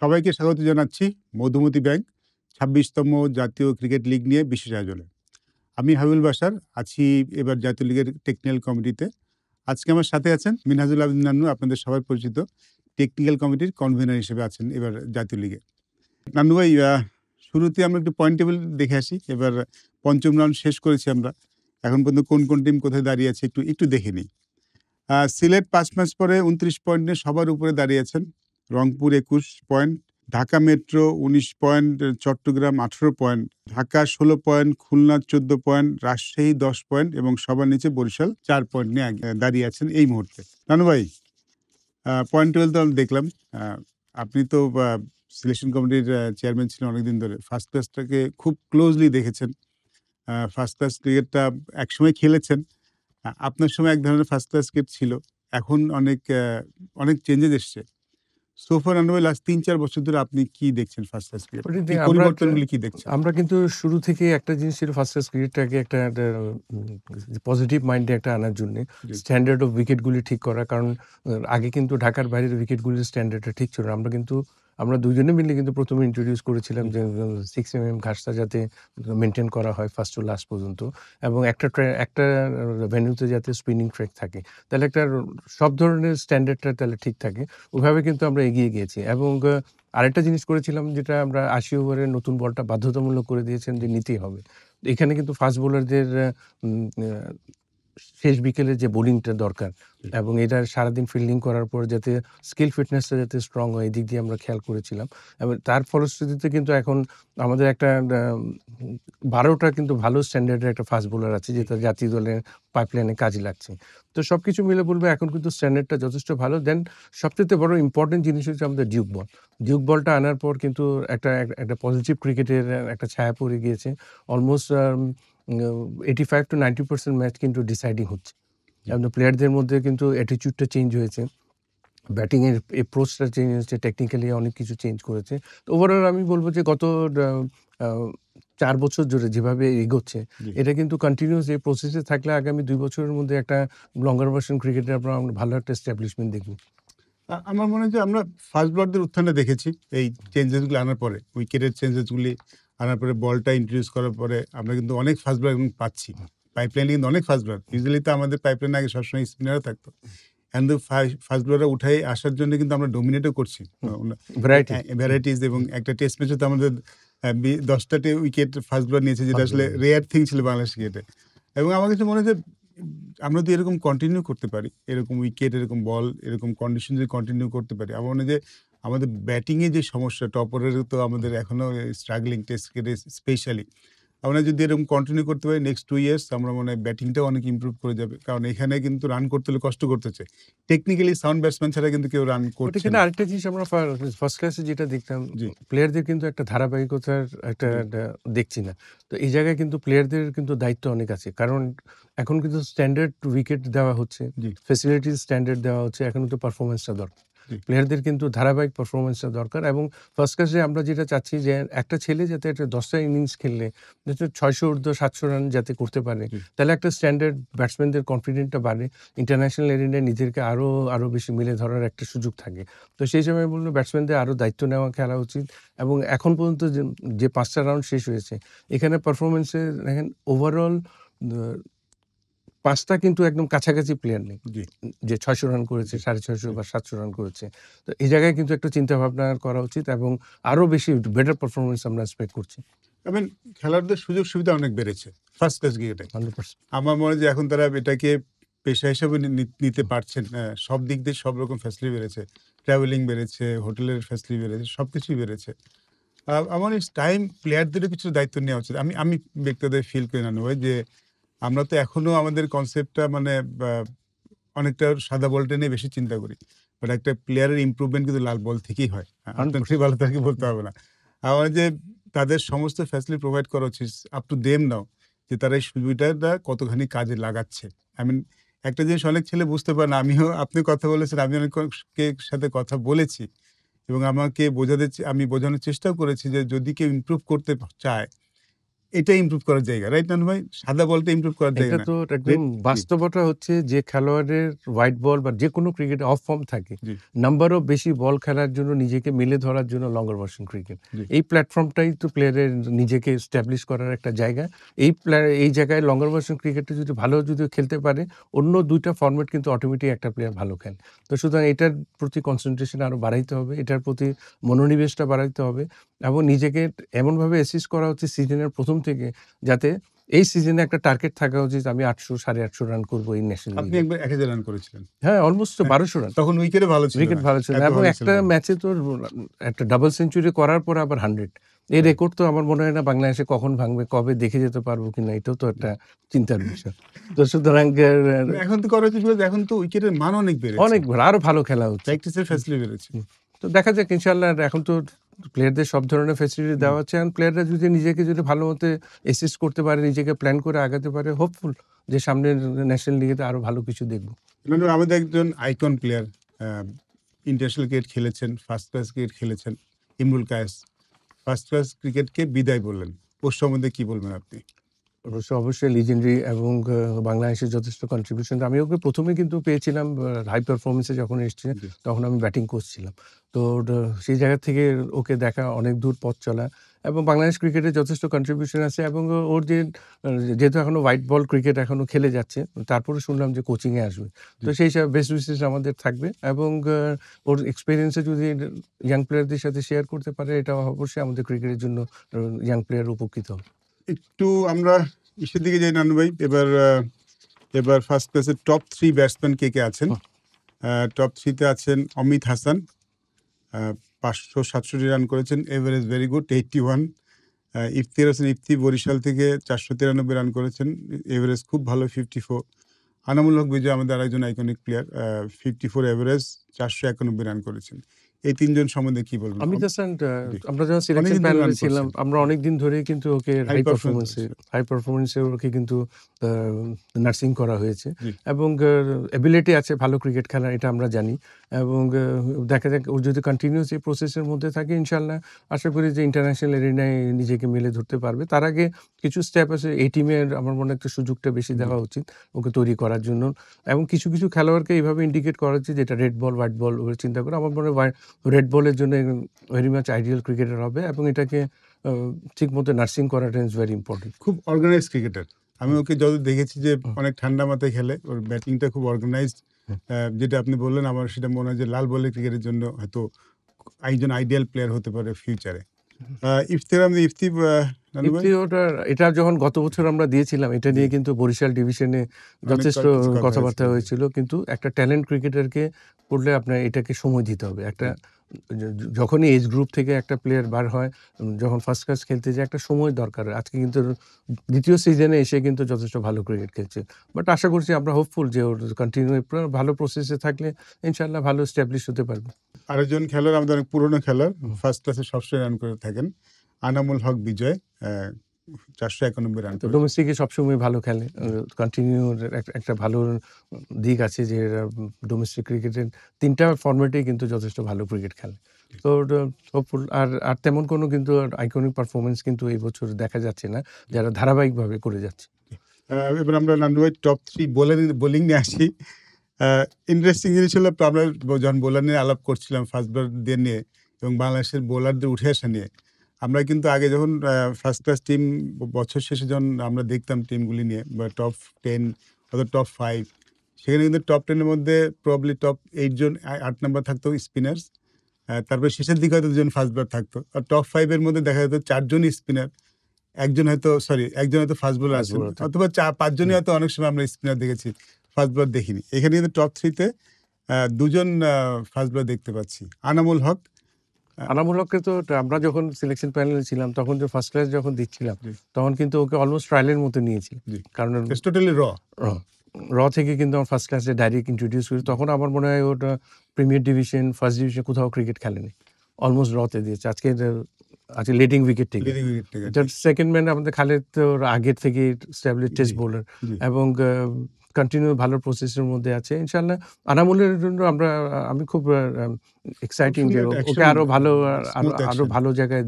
সবাইকে স্বাগত জানাচ্ছি মধুমতি ব্যাংক ২৬তম জাতীয় ক্রিকেট লীগ নিয়ে বিশেষ আয়োজনে। আমি হাবিবুল বাশার আছি এবার জাতীয় লীগের টেকনিক্যাল কমিটিতে। আজকে আমার সাথে আছেন মিনহাজুল আবেদিন নান্নু, আপনাদের সবাই পরিচিত টেকনিক্যাল কমিটির কনভেনর হিসেবে আছেন এবার জাতীয় লীগে। নান্নু ভাই, শুরুতে আমরা একটু পয়েন্ট টেবিল দেখে আসি। এবার পঞ্চম রাউন্ড শেষ করেছি আমরা। এখন পর্যন্ত কোন কোন টিম কোথায় দাঁড়িয়ে আছে একটু দেখে নিই। সিলেট ৫ ম্যাচ পরে ২৯ পয়েন্ট নিয়ে সবার উপরে দাঁড়িয়ে আছেন। Rangpur ২১ point, Dhaka metro ১৯ point, Chattogram ১৮ point, Dhaka ১৬ point, Khulna ১৪ point, Rajshahi ১০ point এবং সবার নিচে বরিশাল ৪ পয়েন্ট নিয়ে দাঁড়িয়ে আছেন এই মুহূর্তে। নানু ভাই, পয়েন্ট টেবিল তো আমি দেখলাম। আপনি তো সিলেকশন কমিটির চেয়ারম্যান ছিলেন অনেকদিন ধরে। ফার্স্ট ক্লাসটাকে খুব ক্লোজলি দেখেছেন। ফার্স্ট ক্লাস ক্রিকেটটা একসময় খেলেছেন। আপনার সময় এক ধরনের ফার্স্ট ক্লাস ক্রিকেট ছিল। এখন অনেক চেঞ্জেস এসছে। সো ফার নানু ভাই, লাস্ট ৩-৪ বছর ধরে আপনি কি দেখছেন ফার্স্ট ক্লাস ক্রিকেট? এই পরিবর্তনগুলি কি দেখছেন? আমরা কিন্তু শুরু থেকে একটা জিনিস ছিল, ফার্স্ট ক্লাস ক্রিকেটটাকে একটা পজিটিভ মাইন্ডে একটা আনার জন্য স্ট্যান্ডার্ড অফ উইকেটগুলি ঠিক করা। কারণ আগে কিন্তু ঢাকার বাইরের উইকেটগুলির স্ট্যান্ডার্ডটা ঠিক ছিল না। আমরা দুজনে মিলে কিন্তু প্রথমে ইন্ট্রোডিউস করেছিলাম যে 6 mm ঘাসটা যাতে মেনটেন করা হয় ফার্স্ট টু লাস্ট পর্যন্ত, এবং একটা ভেন্যুতে যাতে স্পিনিং ট্র্যাক থাকে, তাহলে একটা সব ধরনের স্ট্যান্ডার্ডটা তাহলে ঠিক থাকে। ওইভাবে কিন্তু আমরা এগিয়ে গিয়েছি। এবং আরেকটা জিনিস করেছিলাম, যেটা আমরা ৮০ ওভারের নতুন বলটা বাধ্যতামূলক করে দিয়েছেন যে নিতেই হবে। এখানে কিন্তু ফাস্ট বোলারদের শেষ বিকেলে যে বোলিংটা দরকার, এবং এটা সারাদিন ফিল্ডিং করার পর যাতে স্কিল ফিটনেসটা যাতে স্ট্রং হয়, এই দিক দিয়ে আমরা খেয়াল করেছিলাম। এবং তার ফলশ্রুতিতে কিন্তু এখন আমাদের একটা ১২টা কিন্তু ভালো স্ট্যান্ডার্ডের একটা ফাস্ট বোলার আছে, যেটা জাতীয় দলের পাইপলাইনে কাজে লাগছে। তো সব কিছু মিলে বলবো এখন কিন্তু স্ট্যান্ডার্ডটা যথেষ্ট ভালো। দেন সবচেয়ে বড় ইম্পর্টেন্ট জিনিস হচ্ছে আমাদের ডিউক বলটা আনার পর কিন্তু একটা পজিটিভ ক্রিকেটের একটা ছায়া পড়ে গিয়েছে। অলমোস্ট 85-90% ম্যাচ কিন্তু ডিসাইডিং হচ্ছে। এবং প্লেয়ারদের মধ্যে কিন্তু অ্যাটিটিউডটা চেঞ্জ হয়েছে, ব্যাটিংয়ের অ্যাপ্রোচটা চেঞ্জ হয়েছে, টেকনিক্যালি অনেক কিছু চেঞ্জ করেছে। তো ওভারঅল আমি বলবো যে গত ৪ বছর ধরে যেভাবে এগোচ্ছে, এটা কিন্তু কন্টিনিউয়াস এই প্রসেসে থাকলে আগামী ২ বছরের মধ্যে একটা লঙ্গার ভার্সন ক্রিকেটের আমরা ভালো একটা এস্টাবলিশমেন্ট দেখব। আমার মনে হয় যে আমরা ফাস্ট বোলারদের উত্থানে দেখেছি এই চেঞ্জেসগুলি আনার পরে, উইকেটের চেঞ্জেসগুলি আনার পরে, বলটা ইন্ট্রোডিউস করার পরে আমরা কিন্তু অনেক ফাস্ট বোলার পাচ্ছি। পাইপলাইনে কিন্তু অনেক ফাস্ট বোলার। ইউজুয়ালি তো আমাদের পাইপলাইনে আগে সবসময় স্পিনারও থাকতো। কিন্তু ফাস্ট বোলাররা উঠাই আসার জন্য কিন্তু আমরা ডমিনেটও করছি ভ্যারাইটিস। এবং একটা টেস্ট ম্যাচে তো আমাদের ১০টা উইকেট ফাস্ট বোলার নিয়েছে, যেটা আসলে রেয়ার থিং ছিল বাংলাদেশ ক্রিকেটে। এবং আমার কাছে মনে হয় আমরা যদি এরকম কন্টিনিউ করতে পারি, এরকম উইকেট, এরকম বল, এরকম কন্ডিশন যদি কন্টিনিউ করতে পারি, আমার মনে হয় যে আমাদের ব্যাটিংয়ে যে সমস্যা, টপ অর্ডারে তো আমাদের এখনও স্ট্রাগলিং টেস্ট ক্রিকেটে স্পেশালি। আমরা যদি এরকম কন্টিনিউ করতে পারি নেক্সট 2 ইয়ার্স, আমরা মনে হয় ব্যাটিংটাও অনেক ইমপ্রুভ করে যাবে। কারণ এখানে কিন্তু রান করতে হলে কষ্ট করতেছে। টেকনিক্যালি সাউন্ড ব্যাটসম্যান ছাড়া কিন্তু কেউ রান করছে না। আরেকটা জিনিস আমরা ফার্স্ট ক্লাসে যেটা দেখতাম, প্লেয়ারদের কিন্তু একটা ধারাবাহিকতার একটা দেখছি না। তো এই জায়গায় কিন্তু প্লেয়ারদের কিন্তু দায়িত্ব অনেক আছে। কারণ এখন কিন্তু স্ট্যান্ডার্ড উইকেট দেওয়া হচ্ছে, ফ্যাসিলিটিস স্ট্যান্ডার্ড দেওয়া হচ্ছে, এখন তো পারফরমেন্সটা দরকার। প্লেয়ারদের কিন্তু ধারাবাহিক পারফরমেন্সটা দরকার। এবং ফার্স্ট ক্লাসে আমরা যেটা চাচ্ছি যে একটা ছেলে যাতে একটা ১০টা ইনিংস খেললে যাতে ৬০০ ঊর্ধ্ব ৭০০ রান যাতে করতে পারে, তাহলে একটা স্ট্যান্ডার্ড ব্যাটসম্যানদের কনফিডেন্টটা বাড়ে, ইন্টারন্যাশনাল এরিনায় নিজেদেরকে আরও বেশি মেলে ধরার একটা সুযোগ থাকে। তো সেই সময় বললো ব্যাটসম্যানদের আরও দায়িত্ব নেওয়া খেলা উচিত। এবং এখন পর্যন্ত যে ৫টা রাউন্ড শেষ হয়েছে, এখানে পারফরমেন্সে দেখেন ওভারঅল ৫টা কিন্তু একদম কাছাকাছি প্লেয়ার নেই যে ৬০০ রান করেছে, ৬৫০ বা ৭০০ রান করেছে। তো এই জায়গায় কিন্তু একটা চিন্তা ভাবনা করা উচিত, এবং আরও বেশি বেটার পারফরমেন্স আমরা এক্সপেক্ট করছি। খেলারদের সুযোগ সুবিধা অনেক বেড়েছে ফার্স্ট ক্লাস ক্রিকেটে। 100%। আমার মনে হয় যে এখন তারা এটাকে পেশা হিসেবে নিতে পারছেন। সব দিক দিয়ে সব রকম ফ্যাসিলিটি বেড়েছে, ট্রাভেলিং বেড়েছে, হোটেলের ফ্যাসিলিটি বেড়েছে, সব কিছুই বেড়েছে। আমার টাইম প্লেয়ারদেরও কিছু দায়িত্ব নেওয়া উচিত। আমি ব্যক্তিগত ফিল করি না ভাই, যে আমরা তো এখনও আমাদের কনসেপ্টটা অনেকটা সাদা বলটা নিয়ে বেশি চিন্তা করি। বাট একটা প্লেয়ারের ইমপ্রুভমেন্ট কিন্তু লাল বল থেকেই হয়। আপনার সেই ভালো তাকে বলতে হবে না। আমার যে তাদের সমস্ত ফ্যাসিলিটি প্রোভাইড করা উচিত আপ টু দেম নাও, যে তারা এই সুবিধাটা কতখানি কাজে লাগাচ্ছে। একটা জিনিস অনেক ছেলে বুঝতে পারে না। আপনি কথা বলেছেন, আমি অনেকের সাথে কথা বলেছি এবং আমি বোঝানোর চেষ্টাও করেছি যে যদি কেউ ইমপ্রুভ করতে চায়, এটা ইমপ্রুভ করার জায়গা, রাইট নানু ভাই? সাদা বলটা ইমপ্রুভ করার জায়গা এটা না। তো একদম বাস্তবতা হচ্ছে যে খেলোয়াড়ের হোয়াইট বল বা যেকোনো ক্রিকেটে অফ ফর্ম থাকে, জি, নাম্বার অফ বেশি বল খেলার জন্য নিজেকে মেলে ধরার জন্য লঙ্গার ভার্সন ক্রিকেট। জি। এই প্ল্যাটফর্মটাই তো প্লেয়ারের নিজেকে এস্টাবলিশ করার একটা জায়গা। এই জায়গায় লঙ্গার ভার্সন ক্রিকেটটা যদি ভালো যদি খেলতে পারে, অন্য ২ টা ফরম্যাট কিন্তু অটোমেটিক একটা প্লেয়ার ভালো খেলে। তো সুতরাং এটার প্রতি কনসেনট্রেশন আরো বাড়াইতে হবে। এটার প্রতি মনোনিবেশটা বাড়াইতে হবে এবং নিজেকে এমনভাবে অ্যাসিস্ট করা হচ্ছে সিজনের ১ম থেকে, যাতে এই সিজনে একটা টার্গেট থাকা উচিত আমি ৮০০ ৮৫০ রান করব এই ন্যাশনাল আপনি লিগে। একবার ১,০০০ রান করেছিলেন। হ্যাঁ, অলমোস্ট হ্যাঁ, ১২০০ রান। তখন উইকেটও ভালো ছিল উইকেট না। ভালো ছিল না এত এবং ভালো ছিল একটা না। ম্যাচে তোর একটা ডাবল সেঞ্চুরি করার পর আবার 100, এই হ্যাঁ। রেকর্ড তো আমার মনে হয় না বাংলাদেশে কখন ভাঙবে, কবে দেখে যেতে পারবো কিনা, এটাও তো একটা চিন্তার বিষয়। তো সুতরাং মানে এখন তো করা হচ্ছে because এখন তো উইকেটের মান অনেক বেড়েছে। অনেক আরো ভালো খেলা হচ্ছে। প্র্যাকটিসের ফ্যাসিলিটি বেড়েছে। তো দেখা যাক ইনশাআল্লাহ। এখন তো প্লেয়ারদের সব ধরনের ফ্যাসিলিটি দেওয়া হচ্ছে এবং প্লেয়াররা যদি নিজেকে যদি ভালো মতো অ্যাসিস্ট করতে পারে, নিজেকে প্ল্যান করে আগাতে পারে, হোপফুল যে সামনের ন্যাশনাল লিগেতে আরো ভালো কিছু দেখব। নানু, আমাদের একজন আইকন প্লেয়ার, ইন্টারন্যাশনাল ক্রিকেট খেলেছেন, ফার্স্ট ক্লাস ক্রিকেট খেলেছেন, ইমরুল কায়েস ফার্স্ট ক্লাস ক্রিকেটকে বিদায় বললেন। ওর সম্বন্ধে কি বলবেন আপনি? অবশ্যই লিজেন্ডারি এবং বাংলাদেশের যথেষ্ট কন্ট্রিবিউশন। আমি ওকে ১ম এ কিন্তু পেয়েছিলাম হাই পারফরম্যান্সে যখন এসছে, জি। তখন আমি ব্যাটিং কোচ ছিলাম। তো সেই জায়গা থেকে ওকে দেখা, অনেক দূর পথ চলা এবং বাংলাদেশ ক্রিকেটে যথেষ্ট কন্ট্রিবিউশন আছে এবং ওর যে যেহেতু এখনো হোয়াইট বল ক্রিকেট এখনো খেলে যাচ্ছে, তারপরে শুনলাম যে কোচিং এ আসবে। তো সেই হিসাবে বেস্ট উইশেস আমাদের থাকবে এবং ওর এক্সপেরিয়েন্স এ যদি ইয়াং প্লেয়ারদের সাথে শেয়ার করতে পারে, এটা অবশ্যই আমাদের ক্রিকেটের জন্য ইয়াং প্লেয়ার উপকৃত হবে। একটু আমরা ইসের দিকে যাই নানু ভাই। এবার ফার্স্ট ক্লাসের টপ ৩ ব্যাটসম্যান কে আছেন? টপ ৩ তে আছেন অমিত হাসান, ৫৬৭ রান করেছেন, এভারেজ ভেরি গুড 81। ইফতির হোসেন ইফতি বরিশাল থেকে ৪৯৩ রান করেছেন, এভারেজ খুব ভালো 54। আনামুল হক বিজয় আমাদের আরেকজন আইকনিক প্লেয়ার, 54 এভারেজ, ৪৯১ রান করেছেন। এই ৩ জন সম্বন্ধে কি বলবেন? অমিত হাসান, জি। আমরা যখন সিলেকশন অনেকদিন ধরে প্যানেলে রান ছিলাম, করছেন। আমরা অনেকদিন ধরেই কিন্তু ওকে হাই পারফরম্যান্স হাই পারফরম্যান্সে ওকে কিন্তু নার্সিং করা হয়েছে জি। এবং এবিলিটি আছে ভালো ক্রিকেট খেলার, এটা আমরা জানি এবং দেখা যাক ও যদি কন্টিনিউয়াস এই প্রসেসের মধ্যে থাকে, ইনশাআল্লাহ আশা করি যে ইন্টারন্যাশনাল এরিনায় নিজেকে মেলে ধরতে পারবে। তার আগে কিছু স্টেপ আছে, এই টিমের আমার মনে হয় একটু সুযোগটা বেশি দেওয়া উচিত ওকে তৈরি করার জন্য এবং কিছু খেলোয়াড়কে এইভাবে ইন্ডিকেট করা উচিত যেটা রেড বল, হোয়াইট বল ওগুলো চিন্তা করে। আমার মনে হয় রেড বলের জন্য ভেরি মাচ আইডিয়াল ক্রিকেটার হবে এবং এটাকে ঠিকমতো নার্সিং করাটা ইজ ভেরি ইম্পর্টেন্ট। খুব অর্গানাইজড ক্রিকেটার। আমি ওকে যত দেখেছি যে অনেক ঠান্ডা মাথায় খেলে, ওর ব্যাটিংটা খুব অর্গানাইজড। যেটা আপনি বললেন, আমার সেটা মনে হয় যে লাল বলের ক্রিকেটের জন্য হয়তো একজন আইডিয়াল প্লেয়ার হতে পারে ফিউচারে। ইফতি নানু ভাই, এটা যখন গত বছর আমরা দিয়েছিলাম, এটা নিয়ে কিন্তু বরিশাল ডিভিশনে যথেষ্ট কিছু কথা কথাবার্তা হয়েছিল। হয়েছিল। কিন্তু একটা ট্যালেন্ট ক্রিকেটারকে পড়লে আপনার এটাকে সময় দিতে হবে। একটা যখনই এজ গ্রুপ থেকে একটা প্লেয়ার বার হয়, যখন ফার্স্ট ক্লাস খেলতে যায়, একটা সময় দরকার হয়। আজকে কিন্তু দ্বিতীয় সিজনে এসে কিন্তু যথেষ্ট ভালো ক্রিকেট খেলছে। বাট আশা করছি, আমরা হোপফুল যে ওর কন্টিনিউ ভালো প্রসেসে থাকলে ইনশাআল্লাহ ভালো এস্টাবলিশ হতে পারবে। আরেকজন খেলোয়াড়, আমাদের অনেক পুরনো খেলোয়াড়, ফার্স্ট ক্লাসে সবসময় রান করে থাকেন, আনামুল হক বিজয়, ৪৯১ রান তো করেছেন। ডোমেস্টিকে সবসময় ভালো খেলে। কন্টিনিউ একটা ভালো দিক আছে যে ডোমেস্টিক ক্রিকেটের ৩ টা ফরম্যাটেই কিন্তু যথেষ্ট ভালো ক্রিকেট খেলে। তো হোপফুল আর তেমন কোনো কিন্তু আইকনিক পারফরম্যান্স কিন্তু এই বছর দেখা যাচ্ছে না, যারা ধারাবাহিকভাবে করে যাচ্ছে। এবার আমরা নান্ডু ভাই টপ 3 বোলিং নিয়ে আসি। ইন্টারেস্টিং জিনিস হলো, আমরা যখন বোলার নিয়ে আলাপ করছিলাম ফার্স্ট বোলারদের নিয়ে এবং বাংলাদেশের বোলারদের উঠে আসা নিয়ে, আমরা কিন্তু আগে যখন ফার্স্ট ক্লাস টিম বছর শেষে যখন আমরা দেখতাম টিমগুলি নিয়ে, বা টপ 10 অথবা টপ 5, সেখানে কিন্তু টপ 10 এর মধ্যে প্রবাবলি টপ 8 জন, 8 নাম্বার থাকতো স্পিনার্স। তারপরে শেষের দিকে হয়তো 2জন ফাস্ট বোলার থাকতো। আর টপ 5 এর মধ্যে দেখা যেত 4 জনই স্পিনার, একজন হয়তো ফাস্ট বোলার আছেন, অথবা 5 জনই হয়তো অনেক সময় আমরা স্পিনার দেখেছি, ফাস্ট বোলার দেখিনি। এখানে কিন্তু টপ 3 তে 2জন ফাস্ট বোলার দেখতে পাচ্ছি। আনামুল হক, আনামুল হককে তো আমরা যখন সিলেকশন প্যানেলে ছিলাম, তখন যে ফার্স্ট ক্লাস যখন দিচ্ছিলাম, জি। তখন কিন্তু ওকে অলমোস্ট ট্রায়ালের মতো নিয়েছি। জি। কারণ টোটালি র থেকে কিন্তু আমার ফার্স্ট ক্লাসে ডাইরেক্ট ইন্ট্রোডিউস করি। তখন আমার মনে হয় ওটা প্রিমিয়ার ডিভিশন, ফার্স্ট ডিভিশন কোথাও ক্রিকেট খেলেনি। অলমোস্ট রতে দিয়েছে। আজকে লিডিং উইকেট থেকে। এটার সেকেন্ড ম্যান আমাদের খালেদ তো আগের থেকে এস্টাবলিশ টেস্ট বোলার জি। এবং কন্টিনিউ ভালো প্রসেসের মধ্যে আছে। ইনশাআল্লাহ আনামুলের জন্য আমি খুব এক্সাইটিং যে Hopefully একটা ওকে অ্যাকশন, আরো ভালো স্মুথ আরো অ্যাকশন। ভালো জায়গায়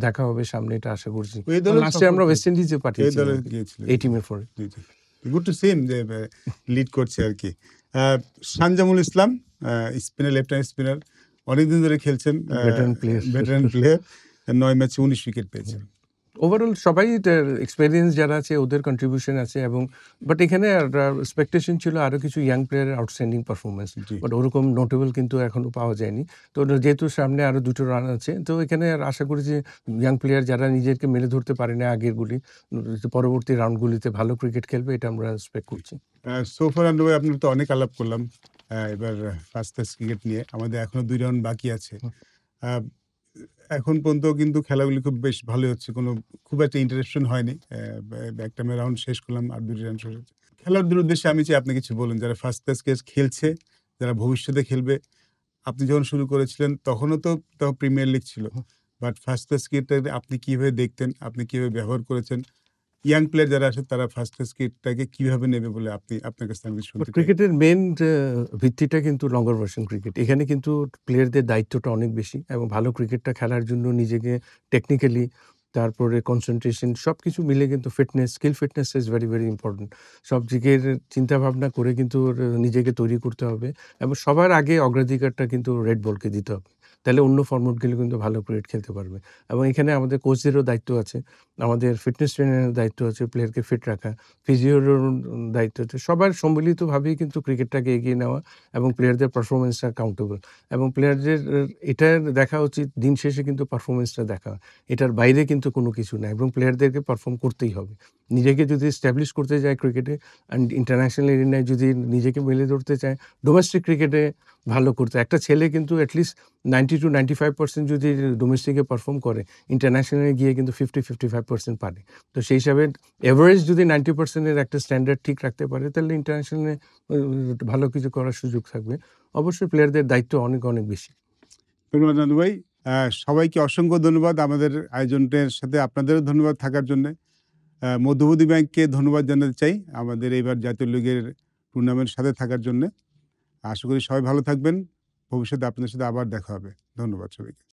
দেখা হবে সামনে, এটা আশা করছি। এই দলে লাস্টে সফর আমরা ওয়েস্ট করেছেন, ইন্ডিজে এই পাঠিয়েছিলাম দলে ওকে গিয়েছিলেন। এই টিমের পরে। জি, জি। গুড টু সি হিম যে লিড করছে আরকি। সানজামুল ইসলাম স্পিনার, লেফট হ্যান্ড স্পিনার, অনেকদিন ধরে খেলছেন, ভেটারান প্লেয়ার। Veteran player. ৯ ম্যাচে ১৯ উইকেট পেয়েছেন। ওভারঅল সবাই এক্সপেরিয়েন্স যারা আছে ওদের কন্ট্রিবিউশন আছে, এবং বাট এখানে এক্সপেকটেশন ছিল আরো কিছু ইয়াং প্লেয়ারের আউটস্ট্যান্ডিং পারফরমেন্স, জি। বাট ওরকম নোটেবল কিন্তু এখনো পাওয়া যায়নি। তো যেহেতু সামনে আরো ২ টো রান আছে, তো এখানে আর আশা করি যে ইয়াং প্লেয়ার যারা নিজেদেরকে মেলে ধরতে পারে না আগেরগুলি, পরবর্তী রাউন্ডগুলিতে ভালো ক্রিকেট খেলবে, এটা আমরা এক্সপেক্ট করছি। সো ফার আন্ডার ওয়ে আপনার তো অনেক আলাপ করলাম এবার ফার্স্ট ক্লাস ক্রিকেট নিয়ে। আমাদের এখনো ২ রাউন্ড বাকি আছে। আ এখন পর্যন্ত কিন্তু খেলাগুলি খুব বেশ ভালোই হচ্ছে। খুব একটা ইন্টারাপশন হয়নি। একটা রাউন্ড শেষ করলাম, আর ২ টি রাউন্ড শেষ হচ্ছে। খেলোয়াড়দের উদ্দেশ্যে আমি চাই আপনি কিছু বলুন, যারা ফার্স্ট ক্লাস খেলছে, যারা ভবিষ্যতে খেলবে। আপনি যখন শুরু করেছিলেন তখনও তো তাও প্রিমিয়ার লিগ ছিল। বাট ফার্স্ট ক্লাস ক্রিকেটটাকে আপনি কিভাবে দেখতেন? আপনি কিভাবে ব্যবহার করেছেন? ইয়াং প্লেয়ার যারা আছে তারা ফার্স্ট ক্লাস ক্রিকেটটাকে কিভাবে নেবে বলে আপনার কাছে আমি শুনতে চাই। ক্রিকেটের মেইন ভিত্তিটা কিন্তু লঙ্গর ভার্সন ক্রিকেট। এখানে কিন্তু প্লেয়ারদের দায়িত্বটা অনেক বেশি, এবং ভালো ক্রিকেটটা খেলার জন্য নিজেকে টেকনিক্যালি, তারপরে কনসেনট্রেশন সবকিছু মিলে কিন্তু fitness, skill fitness is very, very important. সব দিকের চিন্তাভাবনা করে কিন্তু নিজেকে তৈরি করতে হবে, এবং সবার আগে অগ্রাধিকারটা কিন্তু রেড বলকে দিতে হবে। তাহলে অন্য ফরম্যাটগুলো কিন্তু ভালো ক্রিকেট খেলতে পারবে, এবং এখানে আমাদের কোচদেরও দায়িত্ব আছে, আমাদের ফিটনেস ট্রেনারের দায়িত্ব আছে প্লেয়ারকে ফিট রাখা, ফিজিওরও দায়িত্ব আছে। সবার সম্মিলিতভাবেই কিন্তু ক্রিকেটটাকে এগিয়ে নেওয়া, এবং প্লেয়ারদের পারফরম্যান্সটা কাউন্টেবল, এবং প্লেয়ারদের এটা দেখা উচিত দিন শেষে কিন্তু পারফরম্যান্সটা দেখা। এটার বাইরে কিন্তু কোনো কিছু না, এবং প্লেয়ারদেরকে পারফর্ম করতেই হবে। নিজেকে যদি এস্টাবলিশ করতে যায় ক্রিকেটে, অ্যান্ড ইন্টারন্যাশনাল এরিনায় যদি নিজেকে মেলে ধরতে চায়, ডোমেস্টিক ক্রিকেটে ভালো করতে একটা ছেলে কিন্তু এটলিস্ট 90-95% যদি ডোমেস্টিকে পারফর্ম করে, ইন্টারন্যাশনালে গিয়ে কিন্তু 50-55% পারে। তো সেই হিসাবে এভারেজ যদি 90% এর একটা স্ট্যান্ডার্ড ঠিক রাখতে পারে, তাহলে ইন্টারন্যাশনালে ভালো কিছু করার সুযোগ থাকবে। অবশ্যই প্লেয়ারদের দায়িত্ব অনেক, অনেক বেশি। ধন্যবাদ নানু ভাই। সবাইকে অসংখ্য ধন্যবাদ। আমাদের আয়োজনটার সাথে আপনাদেরও ধন্যবাদ থাকার জন্যে। মধুমতি ব্যাংককে ধন্যবাদ জানাতে চাই আমাদের এইবার জাতীয় লিগের টুর্নামেন্টের সাথে থাকার জন্যে। আশা করি সবাই ভালো থাকবেন। ভবিষ্যতে আপনাদের সাথে আবার দেখা হবে। ধন্যবাদ সবাইকে।